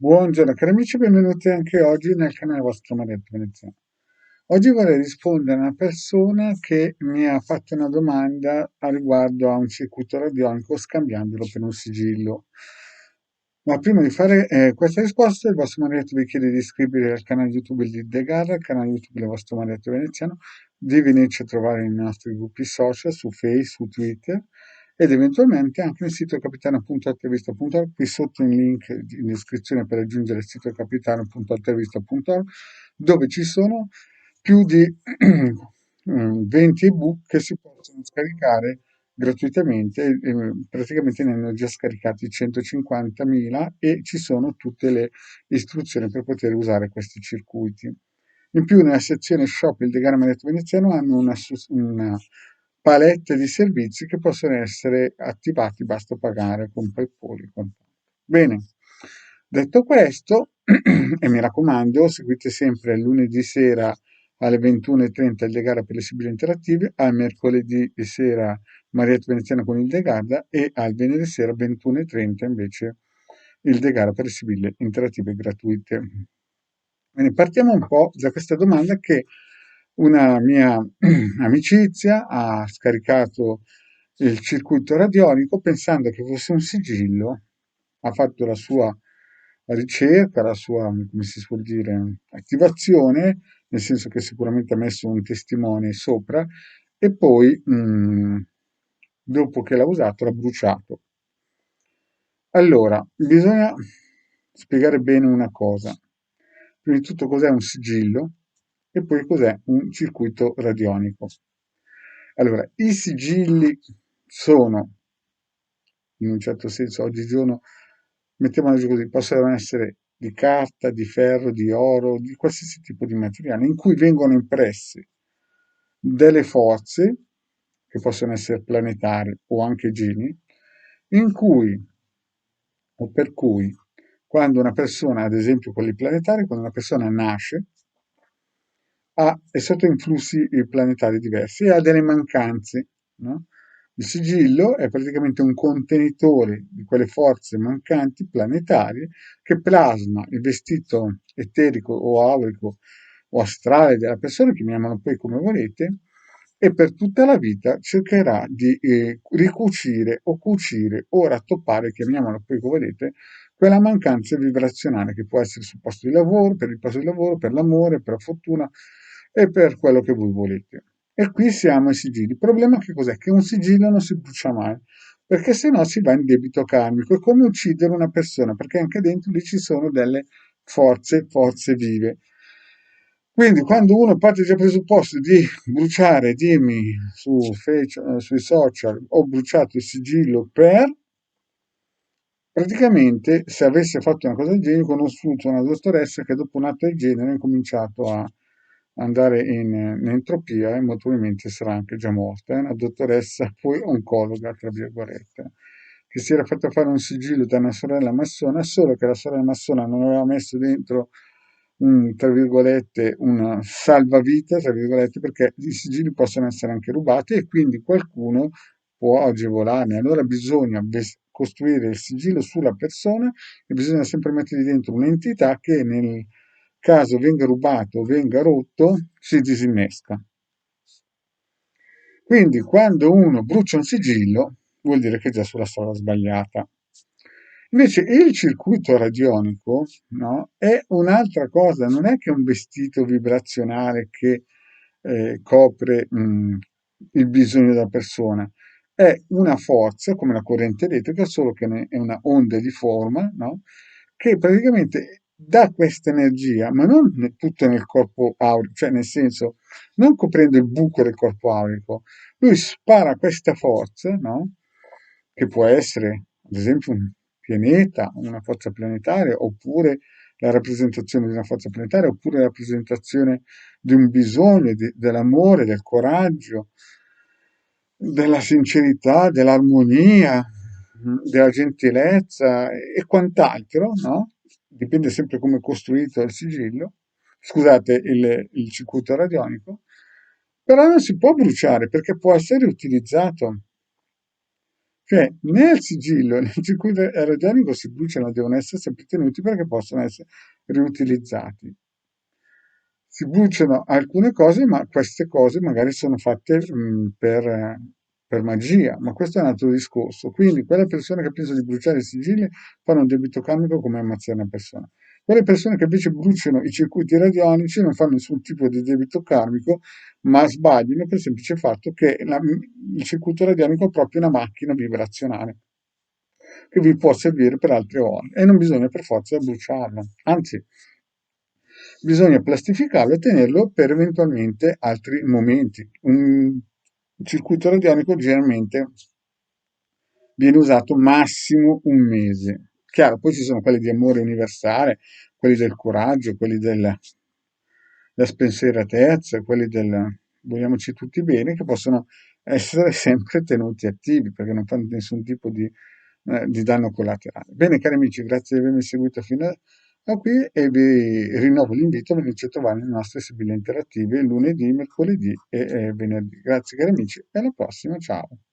Buongiorno cari amici, benvenuti anche oggi nel canale vostro Marietto Veneziano. Oggi vorrei rispondere a una persona che mi ha fatto una domanda a riguardo a un circuito radionico scambiandolo per un sigillo. Ma prima di fare questa risposta, il vostro Marietto vi chiede di iscrivervi al canale YouTube di The Garra, al canale YouTube del vostro Marietto Veneziano, di venirci a trovare nei nostri gruppi social, su Facebook, su Twitter, ed eventualmente anche nel sito capitano.intervista.org, qui sotto in link in descrizione per raggiungere il sito capitano.intervista.org, dove ci sono più di 20 ebook che si possono scaricare gratuitamente. Praticamente ne hanno già scaricati 150.000 e ci sono tutte le istruzioni per poter usare questi circuiti. In più, nella sezione shop il Degana Maletto Veneziano hanno una palette di servizi che possono essere attivati, basta pagare con PayPal. Bene, detto questo, e mi raccomando, seguite sempre lunedì sera alle 21:30 il De Gara per le Sibille Interattive, al mercoledì sera Marietta Veneziana con il De Garda e al venerdì sera 21:30 invece il De Gara per le Sibille Interattive gratuite. Bene, partiamo un po' da questa domanda che una mia amicizia ha scaricato il circuito radionico pensando che fosse un sigillo, ha fatto la sua ricerca, la sua, come si suol dire, attivazione, nel senso che sicuramente ha messo un testimone sopra e poi, dopo che l'ha usato, l'ha bruciato. Allora, bisogna spiegare bene una cosa. Prima di tutto cos'è un sigillo e poi cos'è un circuito radionico. Allora, i sigilli sono, in un certo senso, oggigiorno, mettiamola giù così, possono essere di carta, di ferro, di oro, di qualsiasi tipo di materiale, in cui vengono impressi delle forze, che possono essere planetarie o anche geni, in cui o per cui quando una persona, ad esempio quelli planetari, quando una persona nasce, è sotto influssi planetari diversi e ha delle mancanze, no? Il sigillo è praticamente un contenitore di quelle forze mancanti planetarie che plasma il vestito eterico o aurico o astrale della persona, chiamiamolo poi come volete, e per tutta la vita cercherà di ricucire o cucire o rattoppare, chiamiamolo poi come volete, quella mancanza vibrazionale che può essere sul posto di lavoro, per il posto di lavoro, per l'amore, per la fortuna e per quello che voi volete. E qui siamo ai sigilli. Il problema che cos'è? Che un sigillo non si brucia mai, perché se no si va in debito karmico. È come uccidere una persona, perché anche dentro lì ci sono delle forze vive. Quindi quando uno parte già presupposto di bruciare, dimmi sui social, ho bruciato il sigillo per, praticamente se avesse fatto una cosa del genere, ho conosciuto una dottoressa che dopo un atto del genere ha incominciato a andare in entropia e molto probabilmente sarà anche già morta. È una dottoressa, poi oncologa, tra virgolette, che si era fatta fare un sigillo da una sorella massona, solo che la sorella massona non aveva messo dentro tra virgolette, un salvavita, tra virgolette, perché i sigilli possono essere anche rubati e quindi qualcuno può agevolarne. Allora bisogna costruire il sigillo sulla persona e bisogna sempre mettere dentro un'entità che nel caso venga rubato o venga rotto si disinnesca. Quindi quando uno brucia un sigillo vuol dire che è già sulla strada sbagliata. Invece il circuito radionico, no, è un'altra cosa, non è che un vestito vibrazionale che copre il bisogno della persona, è una forza come la corrente elettrica, solo che è una onda di forma, no, che praticamente dà questa energia, ma non tutto nel corpo aurico, cioè nel senso, non coprendo il buco del corpo aurico, lui spara questa forza, no, che può essere, ad esempio, un pianeta, una forza planetaria, oppure la rappresentazione di una forza planetaria, oppure la rappresentazione di un bisogno, dell'amore, del coraggio, della sincerità, dell'armonia, della gentilezza e quant'altro, no? Dipende sempre come è costruito il sigillo, scusate, il circuito radionico, però non si può bruciare perché può essere utilizzato. che nel sigillo, nel circuito radionico si bruciano, devono essere sempre tenuti perché possono essere riutilizzati. Si bruciano alcune cose, ma queste cose magari sono fatte per magia, ma questo è un altro discorso. Quindi quelle persone che pensano di bruciare i sigilli fanno un debito karmico come ammazzare una persona. Quelle persone che invece bruciano i circuiti radionici non fanno nessun tipo di debito karmico, ma sbagliano per il semplice fatto che il circuito radionico è proprio una macchina vibrazionale che vi può servire per altre ore e non bisogna per forza bruciarlo, anzi bisogna plastificarlo e tenerlo per eventualmente altri momenti. Un circuito radionico generalmente viene usato massimo un mese. Chiaro, poi ci sono quelli di amore universale, quelli del coraggio, quelli della spensieratezza, quelli del vogliamoci tutti bene, che possono essere sempre tenuti attivi perché non fanno nessun tipo di danno collaterale. Bene, cari amici, grazie di avermi seguito fino a qui e vi rinnovo l'invito a venirci a trovare nelle nostre sibille interattive lunedì, mercoledì e venerdì. Grazie cari amici e alla prossima, ciao!